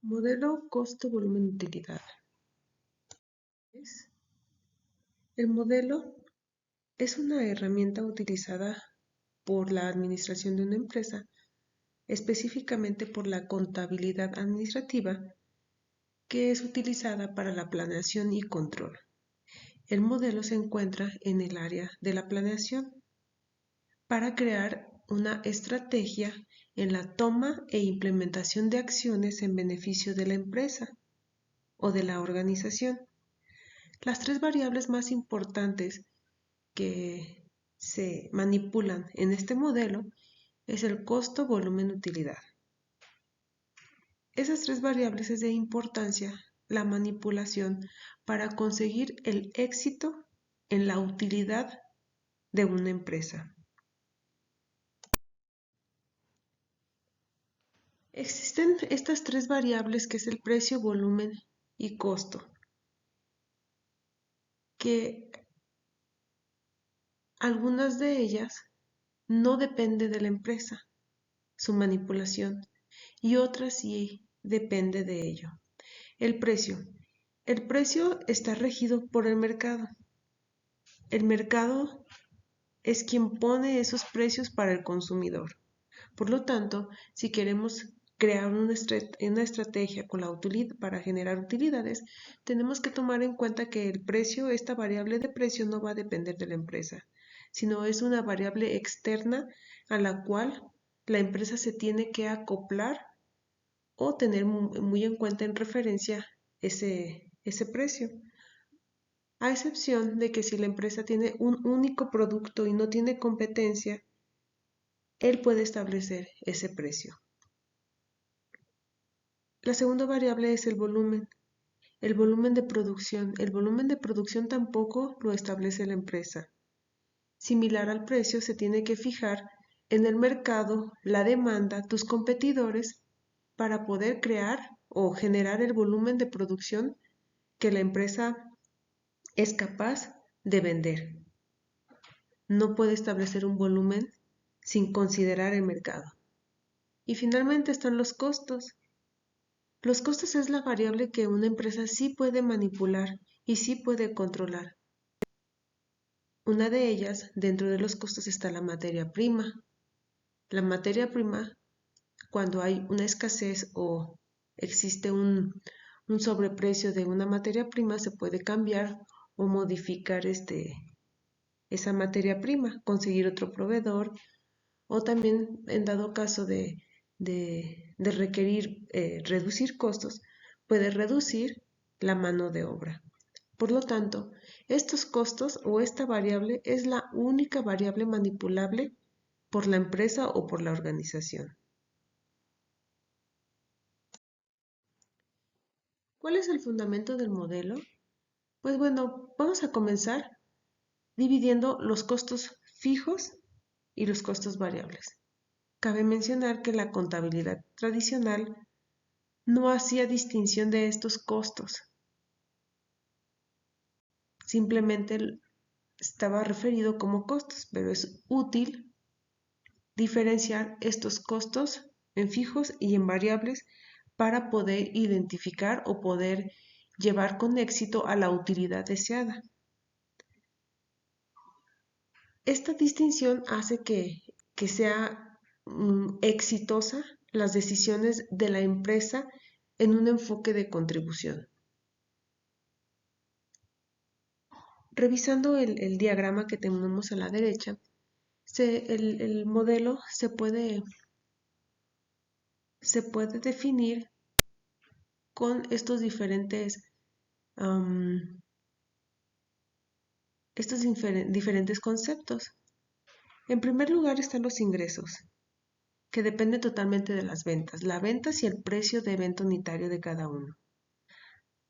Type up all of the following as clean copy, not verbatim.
Modelo costo-volumen-utilidad. El modelo es una herramienta utilizada por la administración de una empresa, específicamente por la contabilidad administrativa, que es utilizada para la planeación y control. El modelo se encuentra en el área de la planeación para crear una estrategia en la toma e implementación de acciones en beneficio de la empresa o de la organización. Las tres variables más importantes que se manipulan en este modelo es el costo, volumen, utilidad. Esas tres variables es de importancia la manipulación para conseguir el éxito en la utilidad de una empresa. Existen estas tres variables que es el precio, volumen y costo, que algunas de ellas no dependen de la empresa, su manipulación, y otras sí depende de ello. El precio. El precio está regido por el mercado. El mercado es quien pone esos precios para el consumidor. Por lo tanto, si queremos crear una estrategia con la utilidad para generar utilidades, tenemos que tomar en cuenta que el precio, esta variable de precio, no va a depender de la empresa, sino es una variable externa a la cual la empresa se tiene que acoplar o tener muy en cuenta en referencia ese precio. A excepción de que si la empresa tiene un único producto y no tiene competencia, él puede establecer ese precio. La segunda variable es el volumen de producción. El volumen de producción tampoco lo establece la empresa. Similar al precio, se tiene que fijar en el mercado, la demanda, tus competidores, para poder crear o generar el volumen de producción que la empresa es capaz de vender. No puede establecer un volumen sin considerar el mercado. Y finalmente están los costos. Los costos es la variable que una empresa sí puede manipular y sí puede controlar. Una de ellas, dentro de los costos, está la materia prima. La materia prima, cuando hay una escasez o existe un sobreprecio de una materia prima, se puede cambiar o modificar esa materia prima, conseguir otro proveedor, o también en dado caso de requerir reducir costos, puede reducir la mano de obra. Por lo tanto, estos costos o esta variable es la única variable manipulable por la empresa o por la organización. ¿Cuál es el fundamento del modelo? Pues bueno, vamos a comenzar dividiendo los costos fijos y los costos variables. Cabe mencionar que la contabilidad tradicional no hacía distinción de estos costos. Simplemente estaba referido como costos, pero es útil diferenciar estos costos en fijos y en variables para poder identificar o poder llevar con éxito a la utilidad deseada. Esta distinción hace que sea exitosa las decisiones de la empresa en un enfoque de contribución. Revisando el diagrama que tenemos a la derecha, el modelo se puede definir con estos diferentes conceptos. En primer lugar están los ingresos, que dependen totalmente de las ventas, las ventas y el precio de venta unitario de cada uno.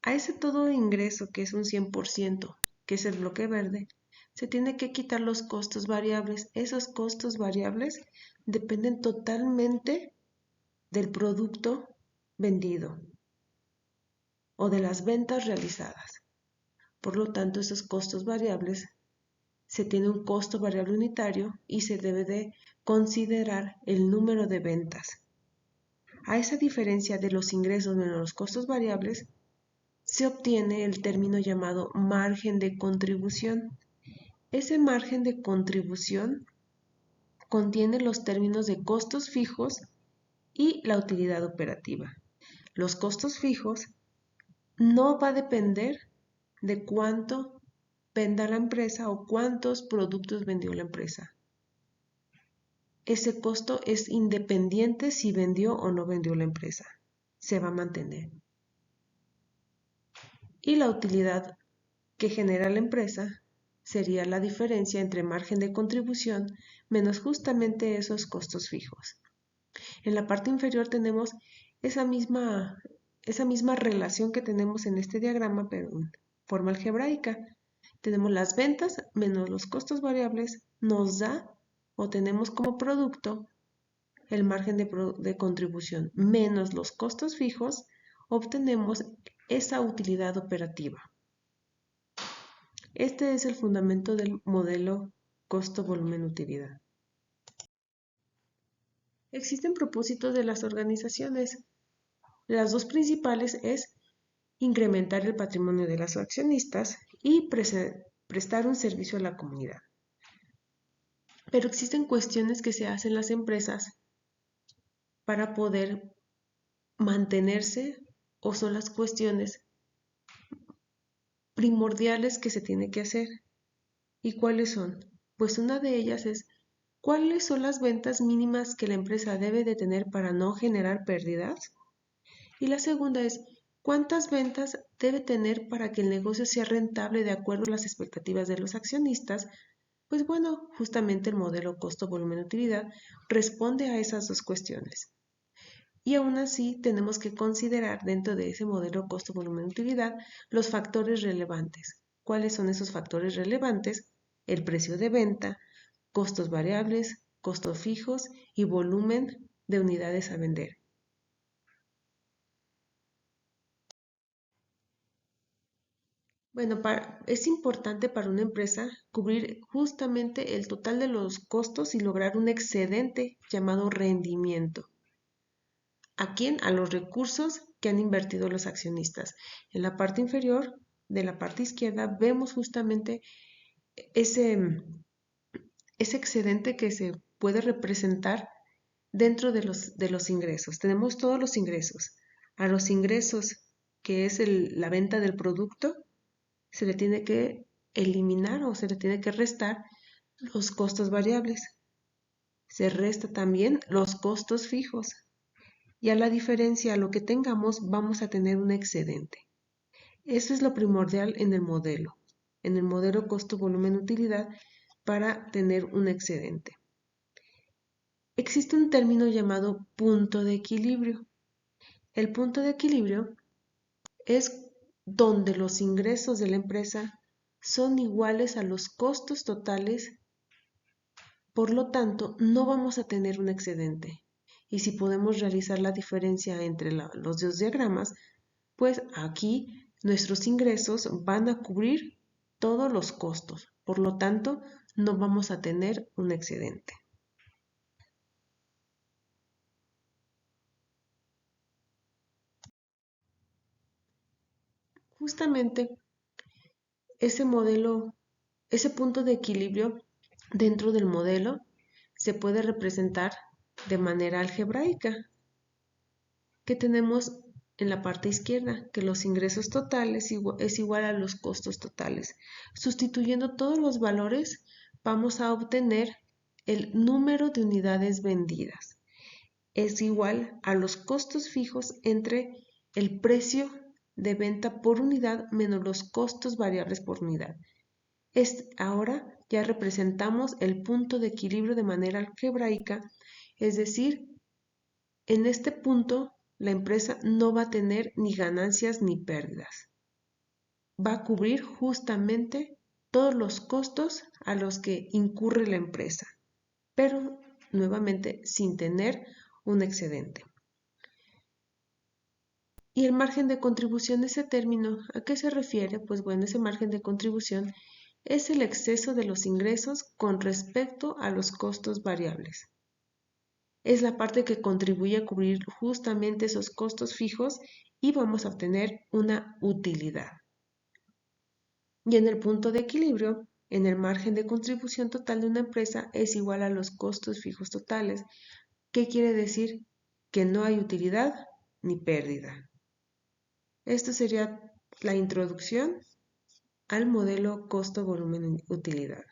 A ese todo ingreso, que es un 100%, que es el bloque verde, se tiene que quitar los costos variables. Esos costos variables dependen totalmente del producto vendido o de las ventas realizadas. Por lo tanto, esos costos variables, se tiene un costo variable unitario y se debe de considerar el número de ventas. A esa diferencia de los ingresos menos los costos variables, se obtiene el término llamado margen de contribución. Ese margen de contribución contiene los términos de costos fijos y la utilidad operativa. Los costos fijos no va a depender de cuánto venda la empresa o cuántos productos vendió la empresa. Ese costo es independiente si vendió o no vendió la empresa. Se va a mantener. Y la utilidad que genera la empresa sería la diferencia entre margen de contribución menos justamente esos costos fijos. En la parte inferior tenemos esa misma relación que tenemos en este diagrama, pero en forma algebraica. Tenemos las ventas menos los costos variables, nos da o tenemos como producto el margen de contribución menos los costos fijos, obtenemos esa utilidad operativa. Este es el fundamento del modelo costo-volumen-utilidad. Existen propósitos de las organizaciones. Las dos principales es incrementar el patrimonio de los accionistas y prestar un servicio a la comunidad. Pero existen cuestiones que se hacen las empresas para poder mantenerse o son las cuestiones primordiales que se tiene que hacer. ¿Y cuáles son? Pues una de ellas es ¿cuáles son las ventas mínimas que la empresa debe de tener para no generar pérdidas? Y la segunda es ¿cuántas ventas debe tener para que el negocio sea rentable de acuerdo a las expectativas de los accionistas? Pues bueno, justamente el modelo costo-volumen-utilidad responde a esas dos cuestiones. Y aún así tenemos que considerar dentro de ese modelo costo-volumen-utilidad los factores relevantes. ¿Cuáles son esos factores relevantes? El precio de venta, costos variables, costos fijos y volumen de unidades a vender. Bueno, es importante para una empresa cubrir justamente el total de los costos y lograr un excedente llamado rendimiento. ¿A quién? A los recursos que han invertido los accionistas. En la parte inferior de la parte izquierda vemos justamente ese excedente que se puede representar dentro de los ingresos. Tenemos todos los ingresos. A los ingresos, que es la venta del producto, se le tiene que eliminar o se le tiene que restar los costos variables. Se resta también los costos fijos. Y a la diferencia, a lo que tengamos, vamos a tener un excedente. Eso es lo primordial en el modelo costo-volumen-utilidad para tener un excedente. Existe un término llamado punto de equilibrio. El punto de equilibrio es donde los ingresos de la empresa son iguales a los costos totales, por lo tanto, no vamos a tener un excedente. Y si podemos realizar la diferencia entre los dos diagramas, pues aquí nuestros ingresos van a cubrir todos los costos, por lo tanto, no vamos a tener un excedente. Justamente ese punto de equilibrio dentro del modelo se puede representar de manera algebraica, que tenemos en la parte izquierda, que los ingresos totales es igual a los costos totales. Sustituyendo todos los valores, vamos a obtener el número de unidades vendidas. Es igual a los costos fijos entre el precio de venta por unidad menos los costos variables por unidad. Ahora ya representamos el punto de equilibrio de manera algebraica, es decir, en este punto la empresa no va a tener ni ganancias ni pérdidas. Va a cubrir justamente todos los costos a los que incurre la empresa, pero nuevamente sin tener un excedente. ¿Y el margen de contribución, ese término, a qué se refiere? Pues bueno, ese margen de contribución es el exceso de los ingresos con respecto a los costos variables. es la parte que contribuye a cubrir justamente esos costos fijos y vamos a obtener una utilidad. Y en el punto de equilibrio, en el margen de contribución total de una empresa es igual a los costos fijos totales. ¿Qué quiere decir? Que no hay utilidad ni pérdida. Esto sería la introducción al modelo costo-volumen-utilidad.